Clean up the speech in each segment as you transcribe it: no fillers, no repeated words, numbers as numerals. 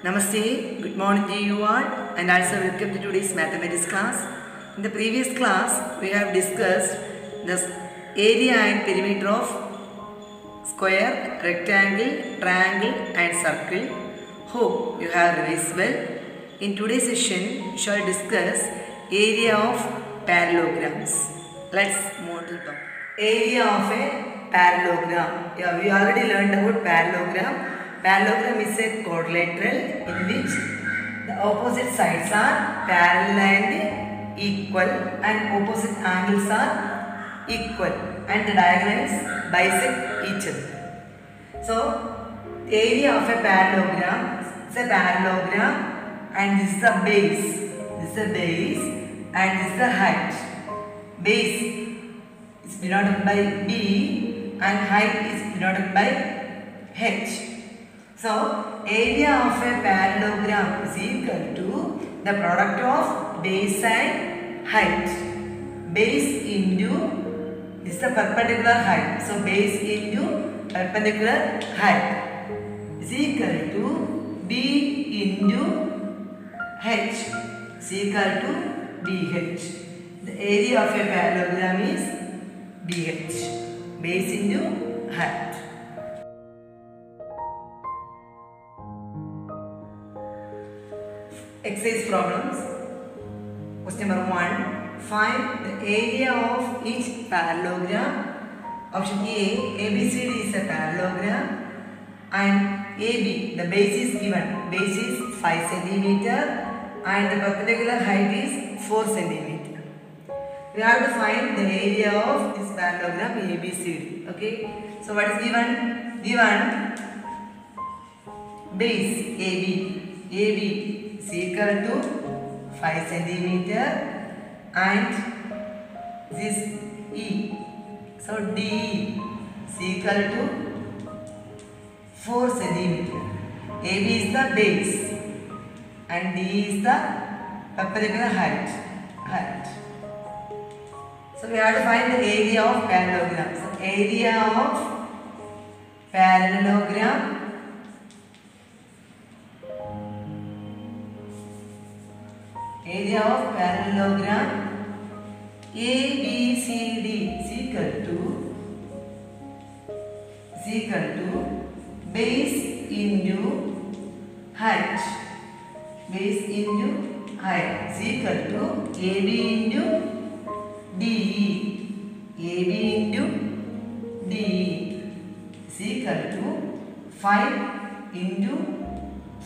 Namaste, good morning to you all, and also welcome to today's mathematics class. In the previous class, we have discussed the area and perimeter of square, rectangle, triangle and circle. Hope you have revised well. In today's session, we shall discuss area of parallelograms. Let's move to the topic. Area of a parallelogram. Yeah, we already learned about parallelogram. Parallelogram is a quadrilateral in which the opposite sides are parallel and equal, and opposite angles are equal, and the diagonals bisect each other. So, the area of a parallelogram is a parallelogram, and this is the base. This is the base, and this is the height. Base is denoted by B, and height is denoted by H. So, area of a parallelogram is equal to the product of base and height. Base into, this is the perpendicular height. So, base into perpendicular height is equal to B into H is equal to BH. The area of a parallelogram is BH. Base into height. Exercise problems. Question number 1. Find the area of each parallelogram. Option A, ABCD is a parallelogram, and AB, the base is given. Base is 5 cm and the perpendicular height is 4 cm. We have to find the area of this parallelogram ABCD. Okay. So what is given? Given base AB is equal to 5 cm and this E. So DE is equal to 4 cm. AB is the base and DE is the perpendicular height. So we have to find the area of parallelogram. So area of parallelogram ABCD is equal to base into height. Base into height is equal to AB into DE. AB into DE is equal to 5 into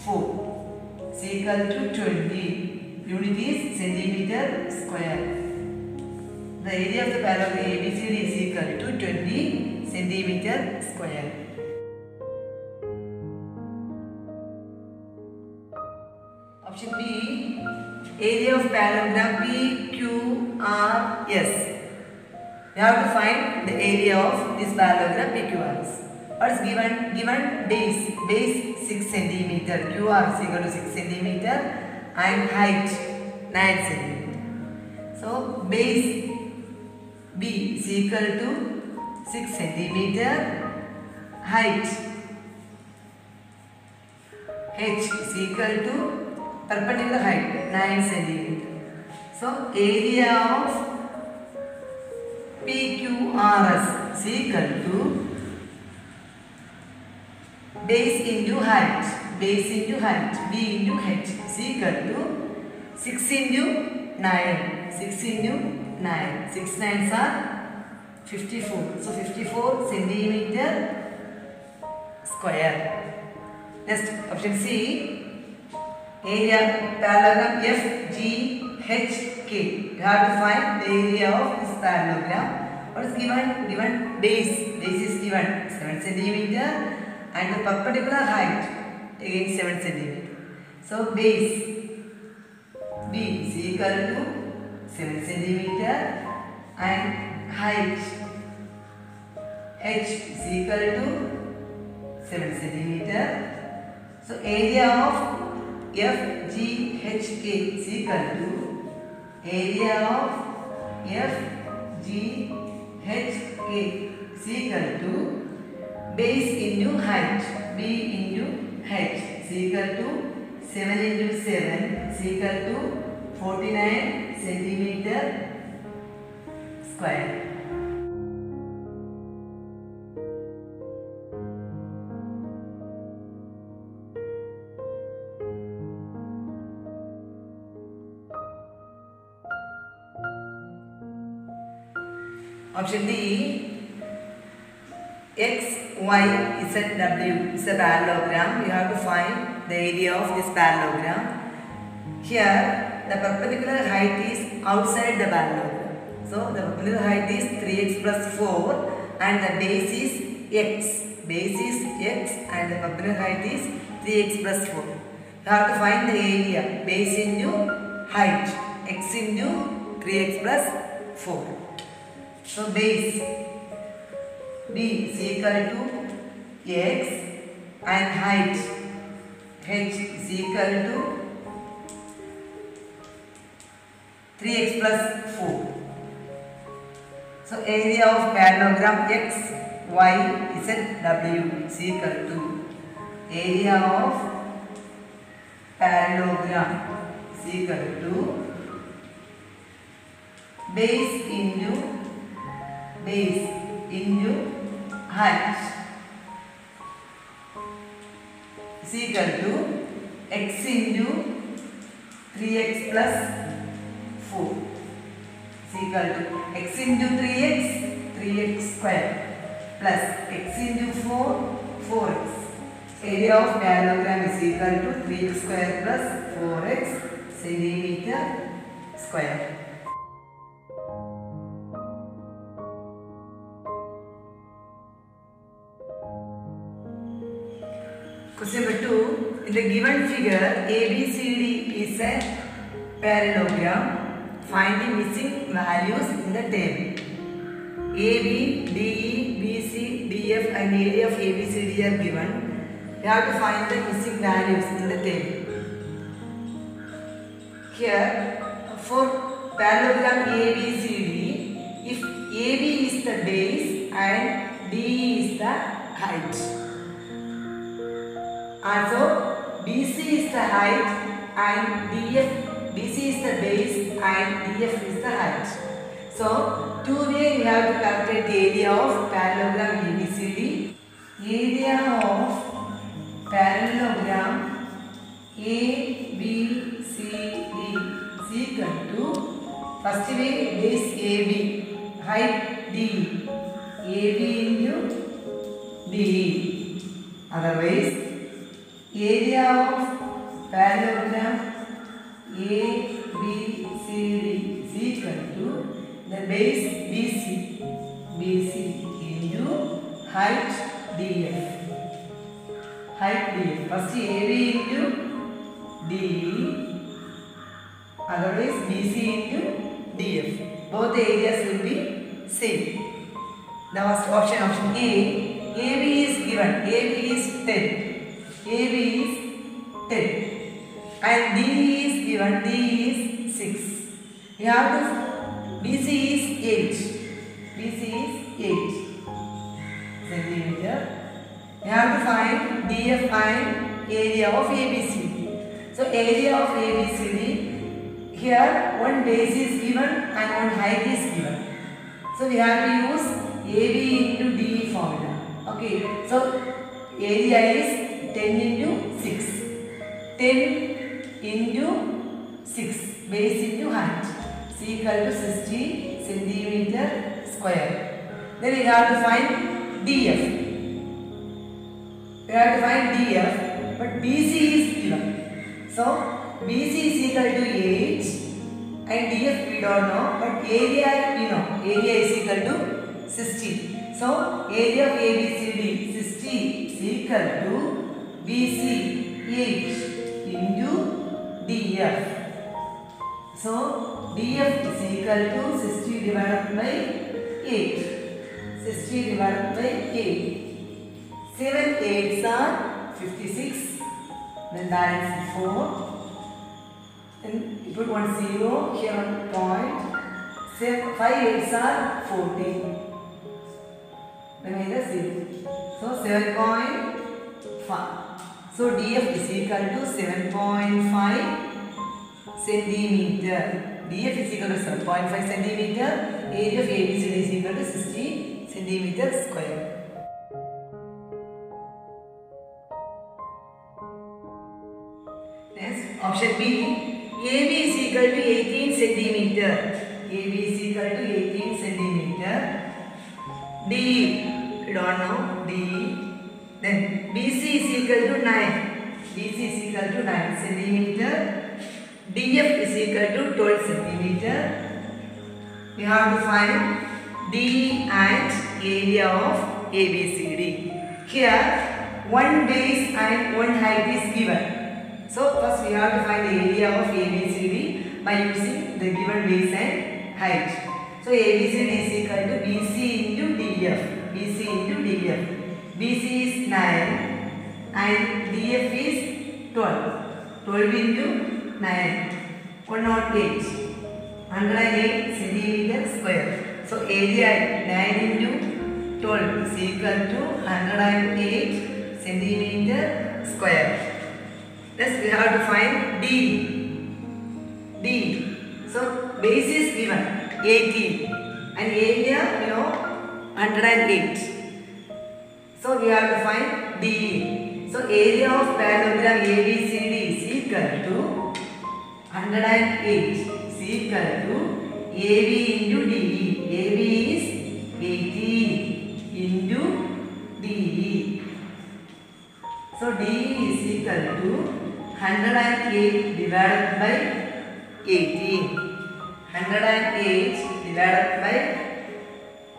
4 is equal to 20. Unit is centimeter square. The area of the parallelogram ABCD is equal to 20 centimeter square. Option B, area of parallelogram PQRS. We have to find the area of this parallelogram PQRS. What is given? Given base 6 centimeter, QR is equal to 6 centimeter. And height 9 cm. So base B is equal to 6 cm. Height H is equal to perpendicular height 9 cm. So area of PQRS is equal to base into height. Base into height, B into H is equal to 6 into 9. 6 into 9. 6 9s are 54. So 54 centimeter square. Next, option C. Area parallelogram FGHK. You have to find the area of this parallelogram. What is given? Given base. Base is given 7 centimeter and the perpendicular height again 7 cm. So base B is equal to 7 cm and height H is equal to 7 cm. So area of FGHK is equal to area of FGHK is equal to base into height B into H is equal to 7 into 7 is equal to 49 centimeter square. Option D, X, Y, Z, W is a parallelogram. You have to find the area of this parallelogram. Here, the perpendicular height is outside the parallelogram. So, the perpendicular height is 3x plus 4 and the base is x. Base is x and the perpendicular height is 3x plus 4. You have to find the area. Base into height. X into 3x plus 4. So, base B is equal to x and height h is equal to 3x plus 4. So, area of parallelogram x, y, z, w is equal to area of parallelogram is equal to base into height is equal to x into 3x plus 4 is equal to x into 3x square plus x into 4x. Area of parallelogram is equal to 3x square plus 4x centimeter square. Question number 2. In the given figure, ABCD is a parallelogram. Find the missing values in the table. AB, DE, BC, DF and area of ABCD are given. You have to find the missing values in the table. Here, for parallelogram ABCD, if AB is the base and DE is the height. Also, BC is the height and BC is the base and DF is the height. So, two-way we have to calculate the area of parallelogram ABCD. Area of parallelogram ABCD is equal to, first way base AB, height D, AB into DE. Otherwise, area of parallelogram ABCD is equal to the base BC into height DF. First AB into DE, otherwise BC into DF. Both the areas will be same. The first option A, AB is given, AB is 10. AB is 10 and DE is given, DE is 6. We have to, BC is 8 centimeter. We have to find DF and area of ABCD. So, area of ABCD, here one base is given and one height is given. So, we have to use AB into DE formula. Okay. So, area is 10 into 6. 10 into 6. Base into height. is equal to 60 centimeter square. Then we have to find DF. We have to find DF, but BC is given. So, BC is equal to 8 and DF we don't know, but area we know. Area is equal to 60. So, area of ABCD 60 is equal to BC 8 into DF. So, DF is equal to 60 divided by 8. 60 divided by 8. 7 8s are 56. Then balance 4. Then you put 1 0 here on point. 5 8s are 14. Remainder 0. So 7.5. So DF is equal to 7.5 centimeter. DF is equal to 7.5 centimeter. Area of ABCD is equal to 60 centimeter square. Next, option B. AB is equal to 18 centimeter. AB is equal to 18 centimeter. D, we don't know. D. Then BC is equal to 9. BC is equal to 9 centimeter. DF is equal to 12 centimeter. We have to find D and area of ABCD. Here, one base and one height is given. So first we have to find the area of ABCD by using the given base and height. So ABCD is equal to BC into DF. BC into DF. BC is 9 and DF is 12. 12 into 9. 108. 108 centimeter square. So area 9 into 12 is equal to 108 centimeter square. Next we have to find D. D. So base is given 18 and area 108. So we have to find D. So area of parallelogram ABCD is equal to 108 is equal to AB into DE. AB is 18 into DE. So DE is equal to 108 divided by 18. 108 divided by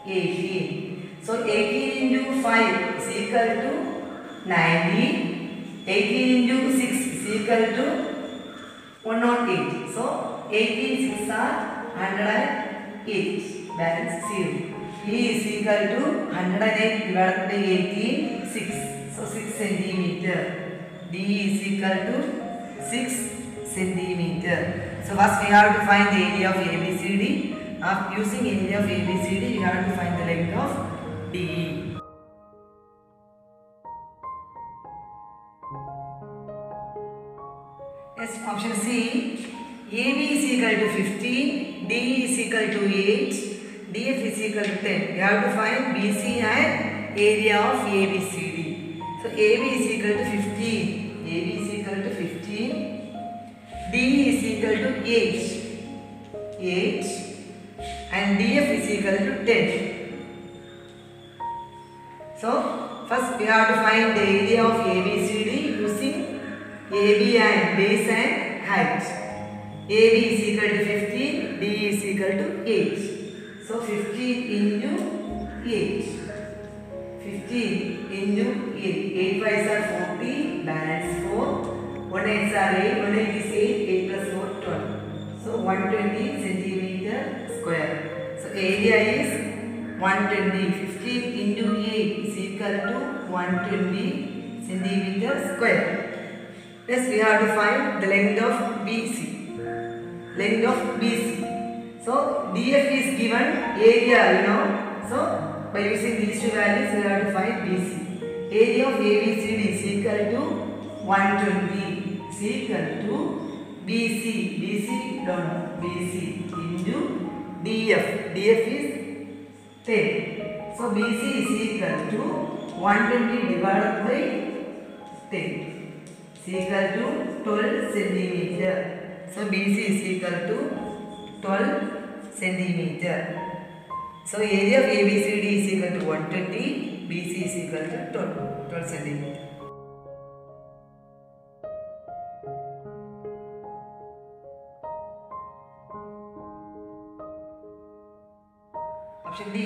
18. So 18 into 5 is equal to 90. 18 into 6 is equal to 108. So 18 6 are 108. Balance 0. E is equal to 108 divided by 18, 6. So 6 centimeter. D is equal to 6 centimeter. So first we have to find the area of ABCD. After using area of ABCD, we have to find the length of DE. Next option C. AB is equal to 15, DE is equal to 8, DF is equal to 10. We have to find BC and area of ABCD. So AB is equal to 15. AB is equal to 15. DE is equal to 8. 8. And DF is equal to 10. So first we have to find the area of ABCD using AB and base and height. AB is equal to 15, DE is equal to 8. So 15 into 8. 15 into 8. 8 5s are 40, balance 4. 1 8s are 8, 1 8 is 8, 8 plus 4, 12. So 120 centimeter square. So area is 120. 15 into 8 is equal to 120 centimeter square. Next we have to find the length of BC. Length of BC. So DF is given area, So by using these two values we have to find BC. Area of ABCD is equal to 120 is equal to BC. BC don't know. BC into DF. DF is 10. So BC is equal to 120 divided by 10. Is equal to 12 centimeter. So BC is equal to 12 centimeter. So area of ABCD is equal to 120. BC is equal to 12 centimeter. Option D.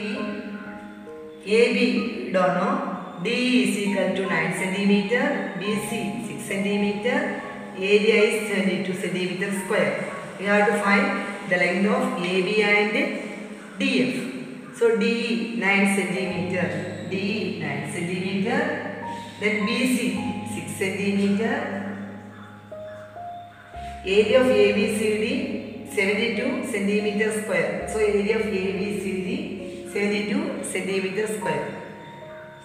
AB don't know. D is equal to 9 centimeter. BC 6 centimeter. Area is 22 centimeter square. We have to find the length of AB and DF. So DE 9 centimeter. DE 9 centimeter. Then BC 6 centimeter. Area of ABCD 72 centimeter square. So area of ABCD 72 centimeter square.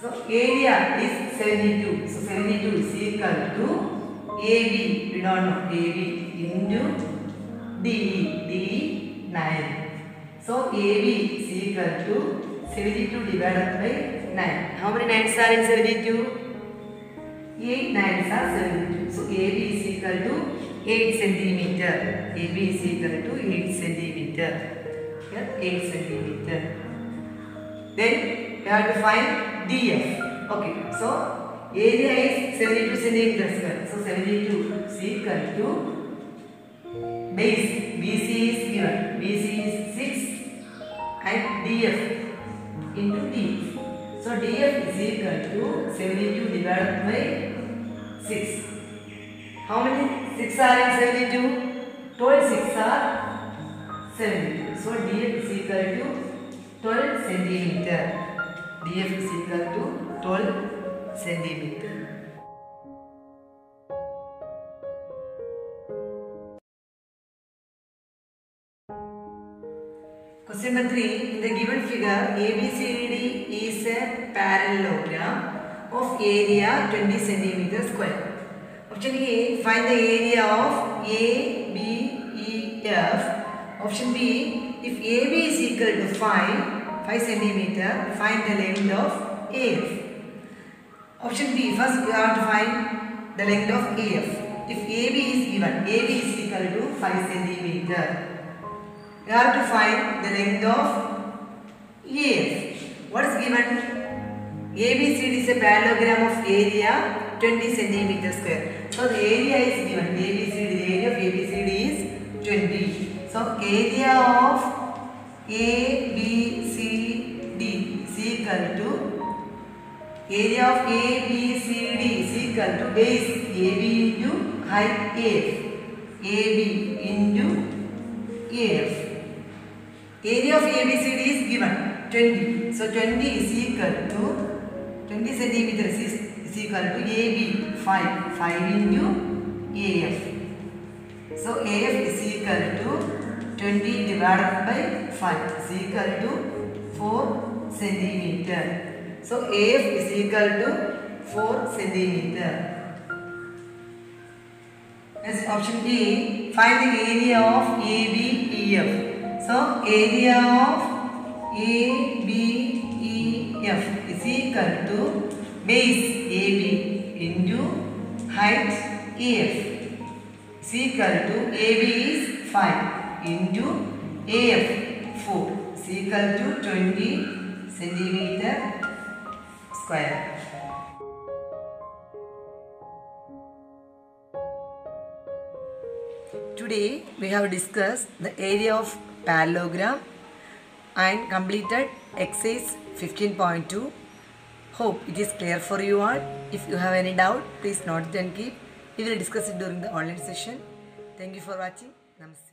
So area is 72. So 72 is equal to AB. We don't know AB into DE. DE 9. So AB is equal to 72 divided by 9. How many 9s are in 72? 8 9s are 72. So AB is equal to 8 centimeter. AB is equal to 8 centimeter. Here 8 centimeter. Then we have to find DF. Okay. So area is 72 centimeter square. So 72 is equal to base. BC is given. BC is 6 and DF into DF. So DF is equal to 72 divided by 6. How many 6 are in 72? 12 6 are 72. So DF is equal to 12 centimeter. DF is equal to 12 centimeter. Question number 3. In the given figure, ABCD is a parallelogram of area 20 centimeter square. Option A, find the area of ABEF. Option B, if AB is equal to 5 centimeter, find the length of AF. Option B, first we have to find the length of AF. If AB is given, AB is equal to 5 centimeter. We have to find the length of AF. What is given? ABCD is a parallelogram of area 20 centimeter square. So the area is given. ABCD, the area of ABCD is 20. So area of ABCD is equal to area of ABCD is equal to base AB into height AF. AB into AF. Area of ABCD is given 20. So 20 is equal to 20 centimeters is equal to AB 5 into AF. So AF is equal to 20 divided by 5 is equal to 4 centimeter. So AF is equal to 4 centimeter. Next option D, find the area of ABEF. So area of ABEF is equal to base AB into height AF is equal to AB is 5 into AF 4 is equal to 20 centimeter square. Today we have discussed the area of parallelogram and completed exercise 15.2. Hope it is clear for you all. If you have any doubt, please note and keep. We will discuss it during the online session. Thank you for watching. Namaste.